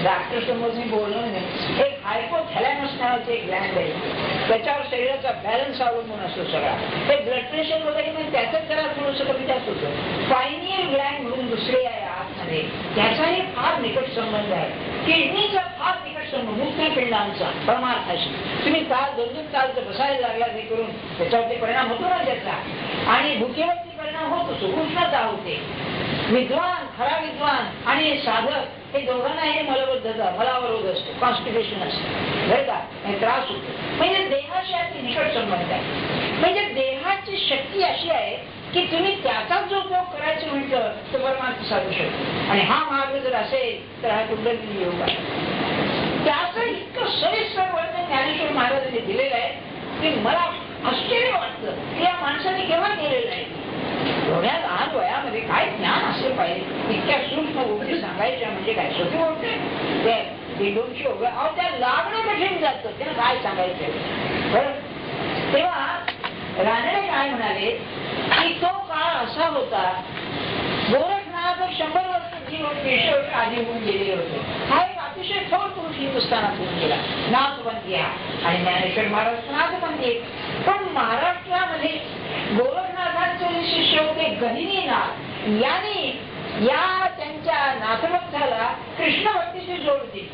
S1: डॉक्टर समोर मी बोललो नाही, एक हायपोथॅलॅमस नावाचे एक ग्लॅन्ड आहे, त्याच्यावर शरीराचा बॅलन्स अवलंबून असतो सगळा. ते ब्लड प्रेशर वगैरे म्हणजे त्याच्याच जरा थोडंसं कमी जास्त होतं. पायनियल ग्लॅन्ड म्हणून दुसरे आहे आतमध्ये, त्याचाही फार निकट संबंध आहे. किडनीचा फार निकट संबंध मूत्रपिंडांचा परमार्थाशी. तुम्ही तास 2-2 तास जर बसायला लागला हे करून त्याच्यावरती परिणाम होतो ना त्याचा, आणि भुकेवरती परिणाम होत असतो, उष्णता होते. विद्वान, खरा विद्वान आणि साधक हे दोघांना हे मलबद्धता, मलावरोध असतो, कॉन्स्टिपेशन असतं, बरं का, त्रास होतो. म्हणजे देहाशी अति निकट संबंध आहे. म्हणजे देहाची शक्ती अशी आहे की तुम्ही त्याचाच जो उपयोग करायचं म्हटलं तर परमार्थ साधू शकतो. आणि हा मार्ग जर असेल तर हा कुंडलिनी योग आहे. त्याचं इतकं सविस्तर वर्णन ज्ञानेश्वर महाराजांनी दिलेलं आहे की मला आश्चर्य वाटतं की या माणसाने केव्हा केलेलं आहे. एवढ्या लहान वयामध्ये काय ज्ञान असलं पाहिजे, इतक्या सूक्ष्म गोष्टी सांगायच्या म्हणजे काय सोपी गोष्ट आहे. ते 200 अहो त्या लागणं कठीण जातं, त्याला काय सांगायचं. बरं, तेव्हा रानडे काय म्हणाले की तो काळ असा होता, गोरखनाथ 100 वर्ष जीव आधी होऊन गेलेले होते. हा एक अतिशय थोर पुरुष हिंदुस्थानात होऊन गेला, नाथपंथी. आणि ज्ञानेश्वर महाराज नाथपंथी. पण महाराष्ट्रामध्ये गोरखनाथांचे जे शिष्य होते गहिनीनाथ, यांनी या त्यांच्या नाथपंथाला कृष्ण भक्तीची जोड दिली.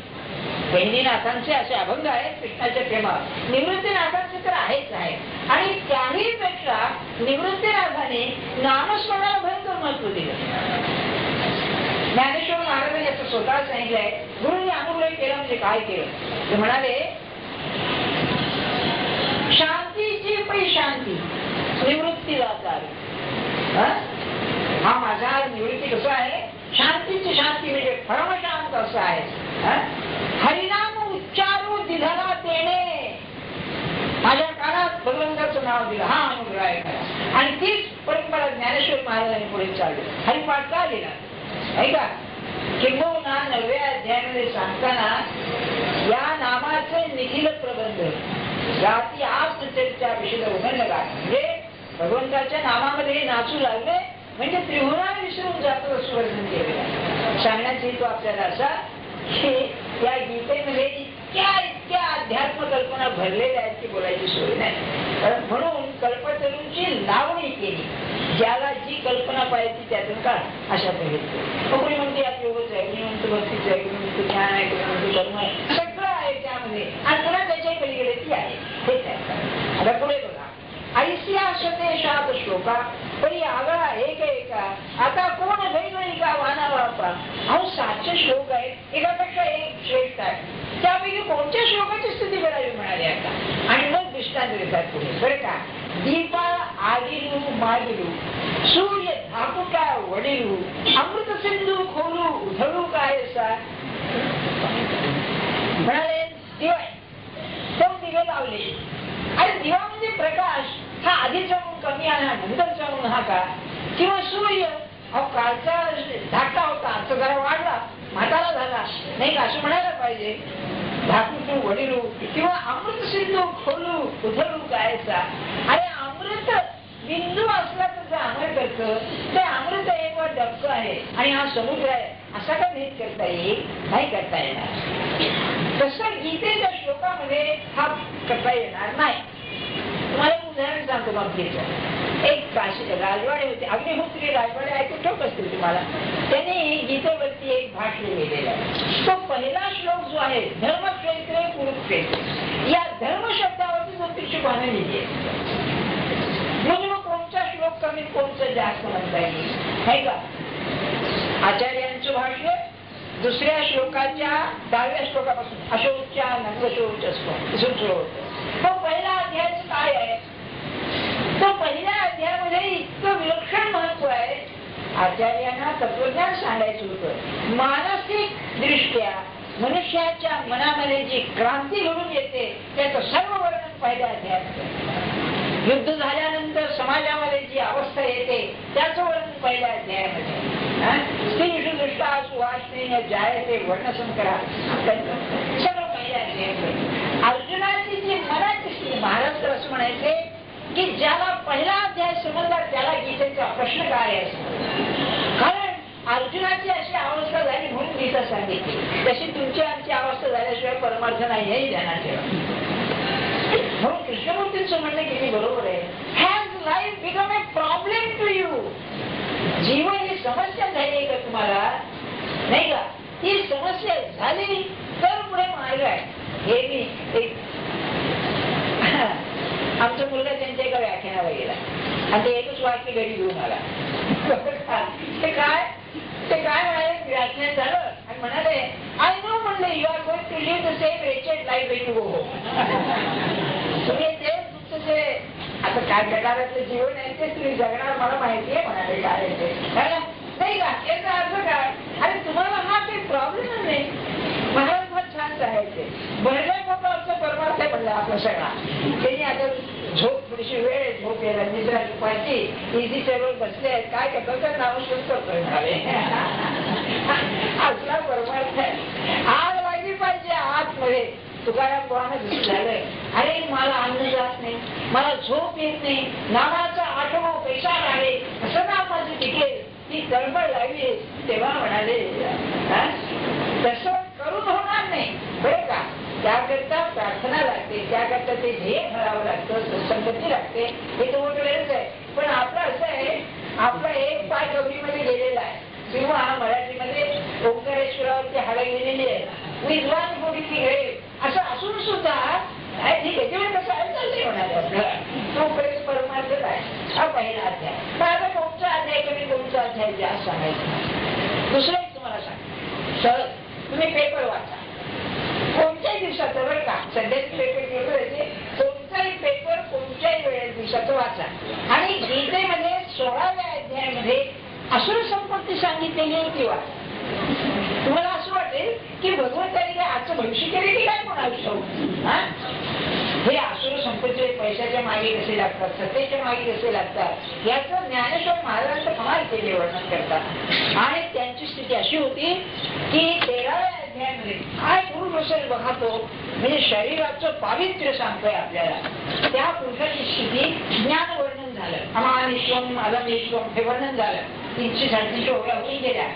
S1: बहिणीनाथांचे असे अभंग आहेत कृष्णाच्या प्रेमावर. निवृत्तीनाथांचे तर आहेच आहे. आणि त्याही पेक्षा निवृत्तीनाथाने नामस्मरणाला भयंकर महत्व दिलं. ज्ञानेश्वर महाराजांनी असं स्वतः सांगितलंय, गुरुनी अनुग्रह केला म्हणजे काय केलं. ते म्हणाले, शांतीची पै शांती निवृत्तीला चालू. हा माझा निवृत्ती कसं आहे, शांतीची शांती म्हणजे परमशांत असं आहे. हरिनाम उच्चारू दिधाला देणे, माझ्या कानात भगवंताचं नाव दिलं, हा अनुग्रह आहे. आणि तीच परंपरा ज्ञानेश्वर महाराजांनी पुढे चालली. हरिपाठ का दिला ऐका. किंबहुना 9व्या अध्यायामध्ये सांगताना या नामाचे निखिल प्रबंध जाती आत्मचरित्या विषय उघडलं का, म्हणजे भगवंताच्या नामामध्ये नाचू लागले म्हणजे त्रिभुवना विसरून जातो असं वर्णन केलेलं. सांगण्याचा हेतू आपल्याला असा की या गीतेमध्ये इतक्या अध्यात्म कल्पना भरलेल्या आहेत की बोलायची सोय नाही. म्हणून कल्पतरूंची लावणी केली, ज्याला जी कल्पना पाहिजे त्यातून का अशा प्रकारे. कोणी म्हणते यात योगच आहे, कोणी म्हणतो भक्तीच आहे, कोणी म्हणतो ज्ञान आहे, कोणी म्हणतो कर्म आहे, सगळं आहे त्यामध्ये. आणि पुन्हा त्याच्या पलीकडे ती आहे. हेच आहे. आता पुढे बघा, ऐसिया शतेशात श्लोका परी आगळा एक एका आता कोण वेगळी का वाना वापरा. अहो 700 श्लोक आहेत, एकापेक्षा एक श्रेष्ठ आहे. त्यापैकी कोणत्या श्लोकाची स्थिती करावी म्हणाली आता. आणि मग दृष्टांत देतात पुढे बरं का. दीपा आगिलू मागिलू सूर्य धापुटा वडिलू अमृत सिंधू खोलू उधळू काय सा. म्हणाले दिवा, तो दिवे लावले. आणि दिवा म्हणजे प्रकाश, हा आधीचा म्हणून कमी आला नंतरचा म्हणून हा का. किंवा सूर्य, अहो कालचा धाकटा होता आता जरा वाढला म्हातारा झाला नाही का असं म्हणायला पाहिजे. धाकटू वडिलू किंवा अमृत सिंधू खोलू उधळू कायचा. अरे अमृत बिंदू असला तर अमृत असतं, ते अमृत एक वर डबकं आहे आणि हा समुद्र आहे असा का भेद करता येईल, नाही करता येणार. तसं गीतेच्या श्लोकामध्ये हा करता येणार नाही. तुम्हाला एक उदाहरण सांगतो गमतीचं. एक राजवाडे होते, अग्निहोत्री राजवाडे ऐकून ठेवत असतील तुम्हाला. त्यांनी गीतेवरती एक भाष्य लिहिलेलं आहे. तो पहिला श्लोक जो आहे धर्मक्षेत्रे कुरुक्षेत्र, या धर्म शब्दावरती 200 पानं लिहिली आहे. म्हणजे मग कोणता श्लोक कमी कोणतं जास्त म्हणता येईल नाही का. आचार्यांचं भाष्य दुसऱ्या श्लोकाच्या 10व्या श्लोकापासून अशोच्या नंदशोच असतो. तो पहिला अध्याय काय आहे, तो पहिल्या अध्यायामध्ये इतकं विलक्षण महत्व आहे. आचार्यांना तत्वज्ञान सांगायचं होतं. मानसिक दृष्ट्या मनुष्याच्या मनामध्ये जी क्रांती घडून येते त्याचं सर्व वर्णन पहिल्या अध्यायात. युद्ध झाल्यानंतर समाजामध्ये जी अवस्था येते त्याचं वर्णन पहिल्या अध्यायामध्ये. स्त्री दृष्टा सुवासने जायते वर्णसंकरा सगळं पहिल्या अध्यायामध्ये. अर्जुनाची जी मनाची स्थिती, महाराज तर असं म्हणायचे की ज्याला पहिला अध्याय समजला त्याला गीतेचा प्रश्न काय आहे. कारण अर्जुनाची अशी अवस्था झाली म्हणून गीता सांगितली. तशी तुमची आमची अवस्था झाल्याशिवाय परमार्थ नाही हेही ध्यानात ठेवा. म्हणून कृष्णमूर्तींचं म्हणणं किती बरोबर आहे. Has life become a problem to you. जीवन ही समस्या झाली आहे का तुम्हाला नाही का. ही समस्या झाली तर पुढे मार्ग आहे. हे मी एक आमचा मुलगा त्यांच्या एका व्याख्यानाला गेला आणि ते एकच वाक्य घरी घेऊन आला. ते काय म्हणाले, व्याख्यान झालं आणि म्हणाले आय नो म्हणले you are going to live the same wretched life when you go. तुम्ही ते तुमचं जे आता काय प्रकारातलं जीवन आहे ते तुम्ही जगणार मला माहिती आहे म्हणाले. काय ते नाही का, याचा अर्थ काय. अरे तुम्हाला हा काही प्रॉब्लेम नाही. महाराज फार छान सांगायचे, भरल्या पोटावरचा परमार्थ आहे म्हणलं आपला सगळा. त्यांनी आता झोप थोडीशी वेळ झोप यायला निद्रा झोपायची इझी टेबल बसले आहेत काय करतो तर नाव शोध करतोय म्हणाले. असला परमार्थ आहे. आग लागली पाहिजे आतमध्ये. तुकाराम बुवानं झालंय, अरे मला अन्न जात नाही, मला झोप येत नाही, नावाचा आठवो पैसा आहे असं नाव माझं टिकेल ती तळमळ लागली. तेव्हा म्हणाले तसं करून होणार नाही बरं का. त्याकरता प्रार्थना लागते, त्याकरता ते ध्येय ठरावं लागतं, संगती लागते. हे तर मोठं वेळच आहे. पण आपलं असं आहे, आपला एक पाय गौरीमध्ये गेलेला आहे किंवा मराठीमध्ये ओंकारेश्वरावरती हाडं गेलेली आहे. विद्वान तोपर्यंत परमार्थ काय, हा पहिला अध्याय. माझा कोणता अध्याय कमी, कोणता अध्याय जास्त सांगायचं. दुसरं एक तुम्हाला सांग, सहज तुम्ही पेपर वाचा कोणत्याही दिवसाचं, बरं का, सध्याचे पेपर कोणताही पेपर कोणत्याही वेळेस दिवसाचं वाचा. आणि गीतेमध्ये 16व्या अध्यायामध्ये असुर संपत्ती सांगितलेली आहे ती वाचा. तुम्हाला असं वाटेल की भगवंतांनी काय आजचं भविष्य केले की काय कोणा हे असुर संपत्तीचे पैशाच्या मागे कसे लागतात, सत्तेच्या मागे कसे लागतात, याचं ज्ञानेश्वर महाराजांचं कमाल केले वर्णन करतात. आणि त्यांची स्थिती अशी होती की 13व्या अध्यायामध्ये काय पुरुष असेल बघा, तो म्हणजे शरीराचं पावित्र्य सांगतोय आपल्याला. त्या पुरुषाची स्थिती ज्ञान वर्णन झालं, अमानिश्वम अलमेश्वम हे वर्णन झालं. 337 ओव्या होऊन गेल्या.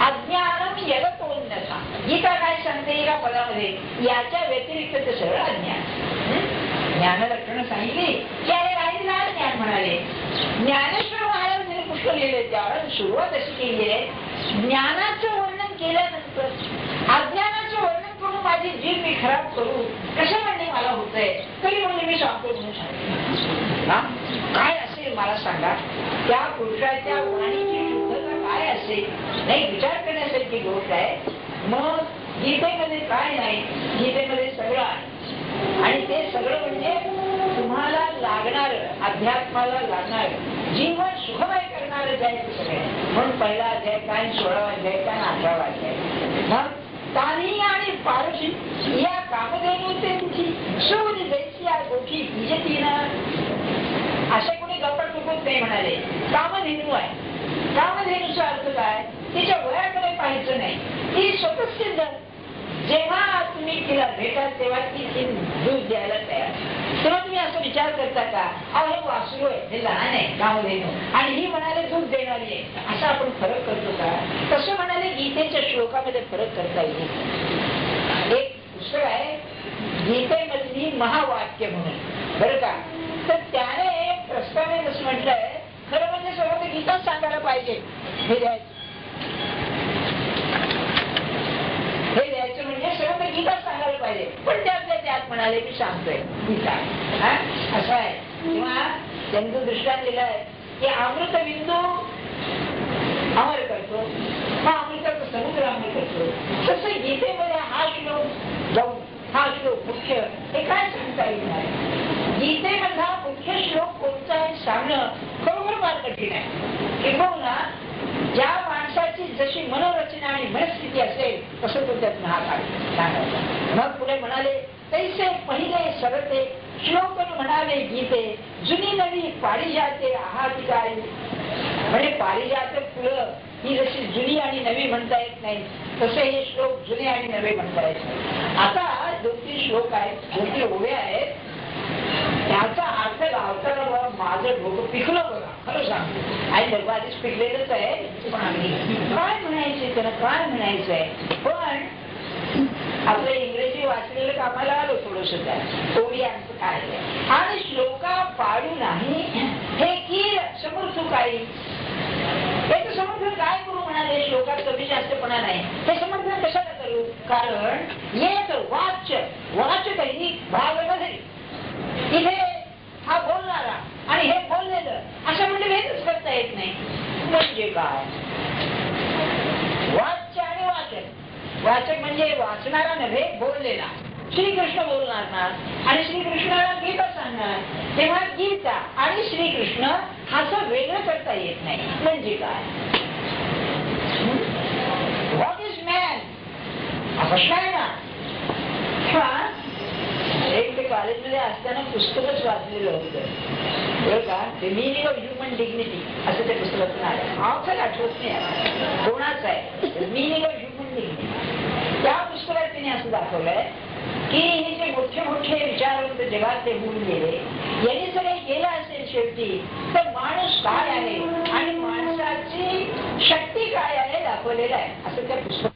S1: अज्ञानम यलतोन्नसा, गीता काय सांगते एका पदामध्ये, याच्या व्यतिरिक्त ते सगळं अज्ञान. ज्ञान लक्षणं सांगितली की अरे राहिलेलं अज्ञान म्हणाले. ज्ञानेश्वर महाराजांनी पुष्कळ लिहिले, त्यावर सुरुवात अशी केली आहे, ज्ञानाचं वर्णन केल्यानंतर अज्ञानाचं वर्णन करून माझी जीव मी खराब करू कसं म्हणणे मला होतंय, तरी म्हणजे मी सांगतो म्हणून सांगितलं. काय असेल मला सांगा, त्या पुरुषाच्या वाणीची शुद्धता काय असेल, नाही विचार करण्यासारखी गोष्ट आहे. मग गीतेमध्ये काय नाही, गीतेमध्ये सगळं आहे. आणि ते सगळं म्हणजे तुम्हाला लागणार, अध्यात्माला लागणार, जीवन सुखमय करणारच आहे ते सगळे. म्हणून पहिला अध्याय काय, 16वा अध्याय काय, 18वा अध्याय. मग तानी आणि पारशी या कामधेनू त्यांची सूर्य जैसी या गोठी बीजतीनं, असे कोणी गप्पा टुकत नाही म्हणाले. कामधेनू आहे. कामधेनूचा अर्थ काय, तिच्या वयाकडे पाहायचं नाही, ती स्वतः सिद्ध. जेव्हा तुम्ही तिला भेटाल तेव्हा ती दूध द्यायला तयार. तेव्हा तुम्ही असं विचार करता का, अहो हे वासरू आहे, हे लहान आहे कामधेनू, आणि ही म्हणाले दूध देणारी आहे, असा आपण फरक करतो का? तसं म्हणाले गीतेच्या श्लोकामध्ये फरक करता येईल. एक पुस्तक आहे गीतेमधली महावाक्य म्हणून, बरं का, तर त्याने प्रस्तावनेत असं म्हटलंय, खरं म्हणजे सर्व गीता सांगायला पाहिजे. हे द्यायचं म्हणजे सर्व गीता सांगायला पाहिजे, पण त्यातल्या त्यात म्हणाले मी सांगतोय गीता असं आहे. किंवा त्यांचं दृष्टांत दिलं आहे की अमृत बिंदू अमर करतो, मग अमृताचा समुद्र अमर करतो. तसं गीतेमध्ये हा श्लोक जाऊन हा श्लोक मुख्य हे काय सांगता येईल नाही. गीतेमधला मुख्य श्लोक कोणता आहे सांगणं खरोखर फार कठीण आहे. किंबहुना ज्या माणसाची जशी मनोरचना आणि मनस्थिती असेल तसं तो त्यात सांगायचा. मग पुढे म्हणाले, तैसे पहिले सरते श्लोक म्हणाले गीते, जुनी नवी पारिजाते आहातिकारी. म्हणजे पारिजात फुलं ही जशी जुनी आणि नवी म्हणता येत नाही, तसे हे श्लोक जुने आणि नवे म्हणता येत नाही. आता 2-3 श्लोक आहेत, 2-3 ओव्या आहेत, त्याचा अर्थ लावताना बघा माझं डोकं पिकलं बघा, खरं सांगतो. आणि डोकं आधीच पिकलेलंच आहे, पण आम्ही काय म्हणायचंय त्याला, काय म्हणायचंय. पण आपलं इंग्रजी वाचलेलं कामाला आलो थोडस त्या ओवियांचं काय. आणि श्लोका पाडू नाही हे की समर्थ काही, याचं समर्थन काय करू म्हणाले. श्लोकात कमी जास्तपणा नाही, हे समर्थन कशाला करू. कारण एक वाच काही भाग नव्हे, इथे हा बोलणारा आणि हे बोललेलं असं म्हणजे भेदच करता येत नाही. म्हणजे काय, वाच्य आणि वाचक. वाचक म्हणजे वाचणारा नव्हे, बोललेला. श्रीकृष्ण बोलणार ना, आणि श्रीकृष्णाला गीता सांगणार, तेव्हा गीता आणि श्रीकृष्ण असं वेगळं करता येत नाही. म्हणजे काय, व्हॉट इज मॅन हा प्रश्न आहे ना. एक ते कॉलेजमध्ये असताना पुस्तकच वाचलेलं होतं, बरं का, the meaning of human dignity असं त्या पुस्तकातून आलं. ऑथर आठवत नाही कोणाच आहे, the meaning of human dignity. त्या पुस्तकात तिने असं दाखवलंय की हे जे मोठे मोठे विचारवंत जगात ते होऊन गेले, यांनी सगळे केलं असेल शेवटी तर माणूस काय आहे आणि माणसाची शक्ती काय आहे दाखवलेलं आहे असं त्या पुस्तकात